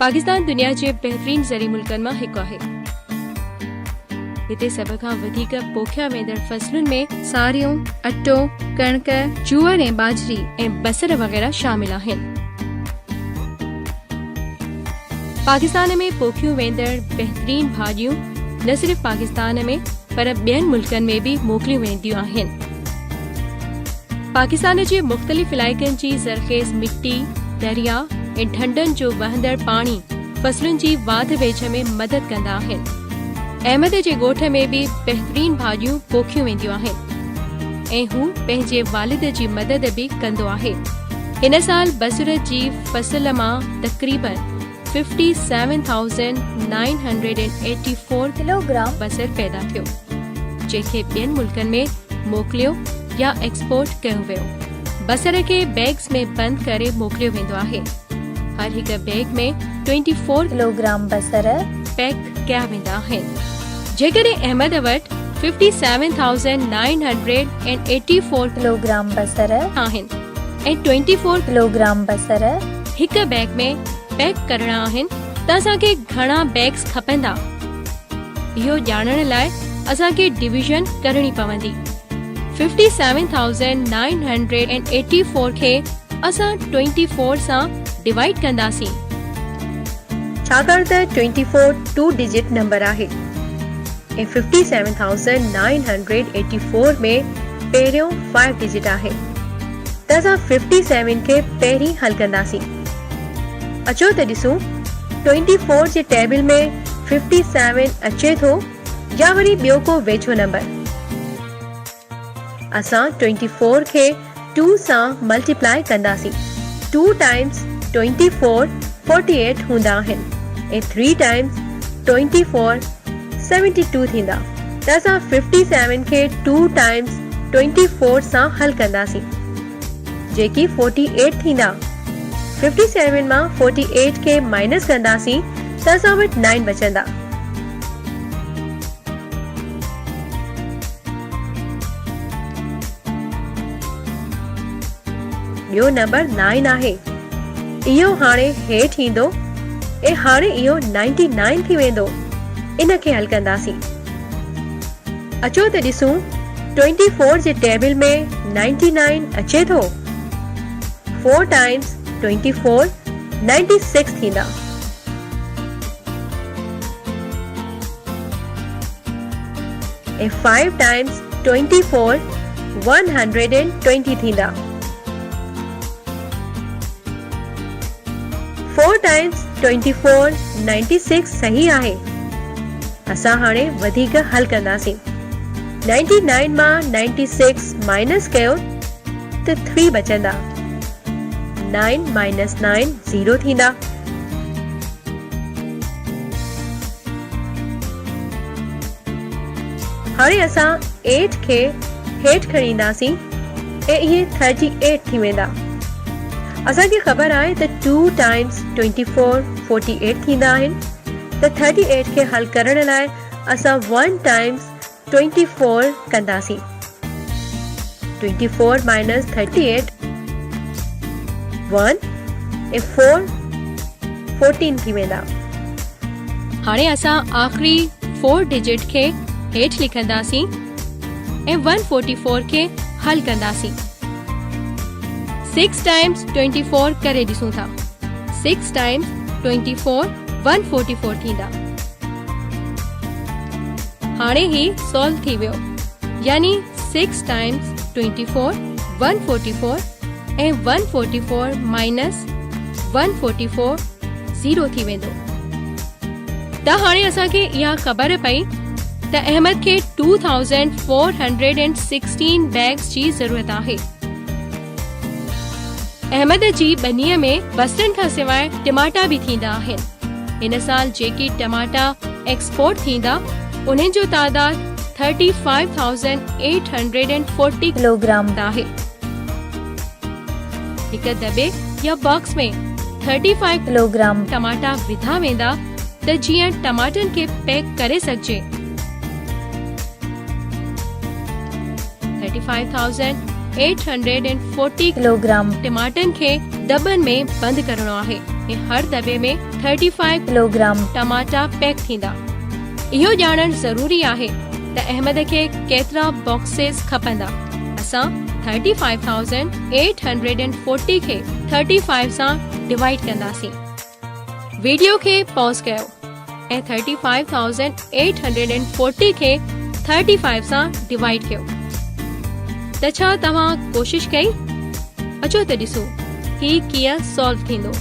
पाकिस्तान दुनिया जे बहितरीन ज़री मुल्कनि मां हिकु आहे। हिते सभ खां वधीक पोखिया वेंदड़ फसलुनि में सारियूं, अटो, कणक, जूअर ऐं बाजरी ऐं बसर वग़ैरह शामिल आहिनि। पाकिस्तान में पोखियूं वेंदड़ बहितरीन भाॼियूं न सिर्फ़ पाकिस्तान में पर ॿियनि मुल्कनि में बि मोकिलियूं वेंदियूं आहिनि। पाकिस्तान जे मुख़्तलिफ़ इलाइक़नि जी ज़रख़ेज़ मिट्टी, दरिया ऐं ढंढनि जो वहंदड़ पाणी फसलुनि जी वाध वेझ में मदद कंदा आहिनि। अहमद जे ॻोठ में बि बहितरीन भाॼियूं पोखियूं वेंदियूं आहिनि ऐं हू पंहिंजे वालिद जी मदद बि कंदो आहे। हिन साल बसर जी फसल मां तक़रीबन 57,984 किलोग्राम बसर पैदा थियो, जंहिंखे ॿियनि मुल्कनि में मोकिलियो या एक्सपोर्ट कयो वियो। बसर खे बैग्स में बंदि करे मोकिलियो वेंदो आहे। हर हिकु बैग में 24 किलोग्राम बसर पैक कया वेंदा आहिनि। जेकॾहिं अहमद वटि 57,984 किलोग्राम बसर आहिनि ऐं 24 किलोग्राम बसर हिकु बैग में पैक करणा आहिनि त असांखे घणा बैग्स खपंदा, इहो ॼाणण लाइ असांखे डिविजन करणी पवंदी। 57,984 खे असां 24 सां डिवाइड कंदासीं, छाकाणि त 24 2 डिजिट नंबर आहे ऐं 57,984 में पहिरियों 5 डिजिट आहे त असां 57 खे पहिरीं हल कंदासीं। अचो त ॾिसूं 24 जे टेबल में 57 अचे थो या वरी ॿियो को वेझो नंबर। असां 24 खे 2 सां मल्टीप्लाई कंदासीं। 2 टाइम्स 24 48 हूंदा आहिनि ऐं 3 टाइम्स 24 72 थींदा त असां 57 खे 2 टाइम्स 24 सां हल कंदासीं, जेकी 48 थींदा। 57 मां 48 खे माइनस कंदासीं त असां वटि 9 बचंदा। ॿियो नंबर 9 आहे। इहो हाणे हेठि ईंदो ऐं हाणे इहो 99 थी वेंदो। इन खे हल कंदासीं। अचो त ॾिसूं 24 जे टेबल में 99 अचे थो। 4 टाइम्स 24 96 थींदा। ऐं 5 टाइम्स 24 120 थींदा। 4 टाइम्स 24 96 सही आहे। असां हाणे वधीक हल कंदासीं। 99 मां 96 माइनस कयो त 3 बचंदा। 9 माइनस 9 0 थींदा। हाणे असां 8 खे हेठि खणी ईंदासीं ऐं इहे 38 थी वेंदा। असांखे ख़बर आहे त 2 टाइम्स 24 48 थींदा आहिनि त 38 खे हल करण लाइ असां 1 टाइम्स 24 कंदासीं। 24 माइनस 38 1 ऐं 4 14 थी वेंदा। हाणे असां आख़िरी 4 डिजिट खे हेठि लिखंदासीं ऐं 144 खे हल कंदासीं। 6 टाइम्स 24 करे ॾिसूं था। 6 टाइम्स 24 144 थींदा। हाणे ही सॉल्व थी वियो, यानी 6 टाइम्स 24 144 ऐं 144 माइनस 144 0 थी वेंदो। त हाणे असांखे इहा ख़बर पई त अहमद खे 2416 बैग्स जी ज़रूरत आहे। अहमद जी ॿनीअ में बसरनि खां सवाइ टमाटा बि थींदा आहिनि। हिन साल जेके टमाटा एक्सपोर्ट थींदा उन्हनि जो तादाद 35,840 किलोग्राम आहे। हिकु दॿे या बॉक्स में 35 किलोग्राम टमाटा विधा वेंदा त जीअं टमाटनि खे पैक करे सघिजे। 35,840 किलोग्राम टमाटनि खे दॿनि में बंदि करणो आहे। ऐं हर दॿे में 35 किलोग्राम टमाटा पैक थींदा। इहो ॼाणणु ज़रूरी आहे त अहमद खे केतिरा बॉक्सेस खपंदा। असां 35,840 खे 35 सां डिवाइड कंदासीं। वीडियो खे पॉज़ कयो ऐं 35,840 खे 35 सां डिवाइड कयो। त छा तव्हां कोशिश कई? अचो त ॾिसो ही कीअं सॉल्व थींदो।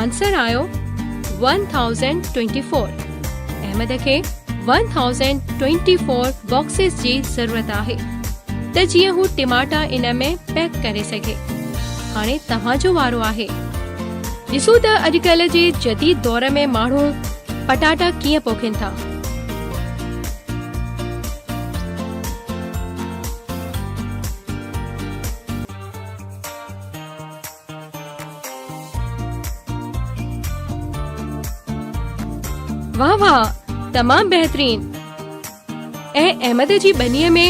आंसर आयो 1024। अहमद खे 1024 बॉक्सेस जी ज़रूरत आहे त जीअं हू टमाटा इन में पैक करे सघे। हाणे तव्हांजो वारो आहे। ॾिसो त अॼुकल्ह जे जदीद दौर में माण्हू पटाटा कीअं पोखीनि था। वाह वाह, तमाम बहतरीन। ऐं अहमद जी बनीअ में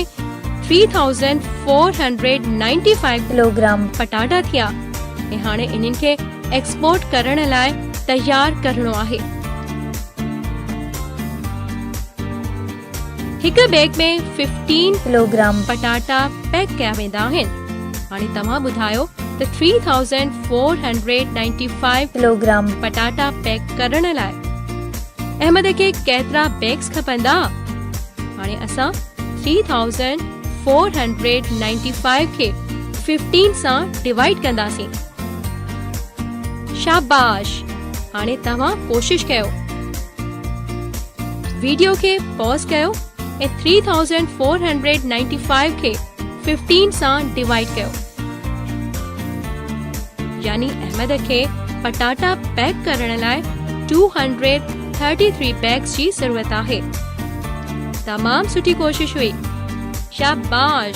3,495 किलोग्राम पटाटा थिया ऐं हाणे इन्हनि खे एक्सपोर्ट करण लाइ तैयार करणो आहे। हिक बैग में 15 किलोग्राम पटाटा पैक कया वेंदा आहिनि। हाणे तव्हां ॿुधायो त 3,495 किलोग्राम पटाटा पैक करण लाइ अहमद खे केतिरा बैग्स खपंदा? हाणे असां 3,495 खे 15 सां डिवाइड कंदासीं। शाबाश, हाणे तव्हां कोशिश कयो। वीडियो खे पॉज़ कयो ऐं 3,495 खे 15 सां डिवाइड कयो। यानी अहमद खे पटाटा पैक करण लाइ 233 बैग्स जी ज़रूरत आहे। तमाम सुठी कोशिश हुई। शाबाश।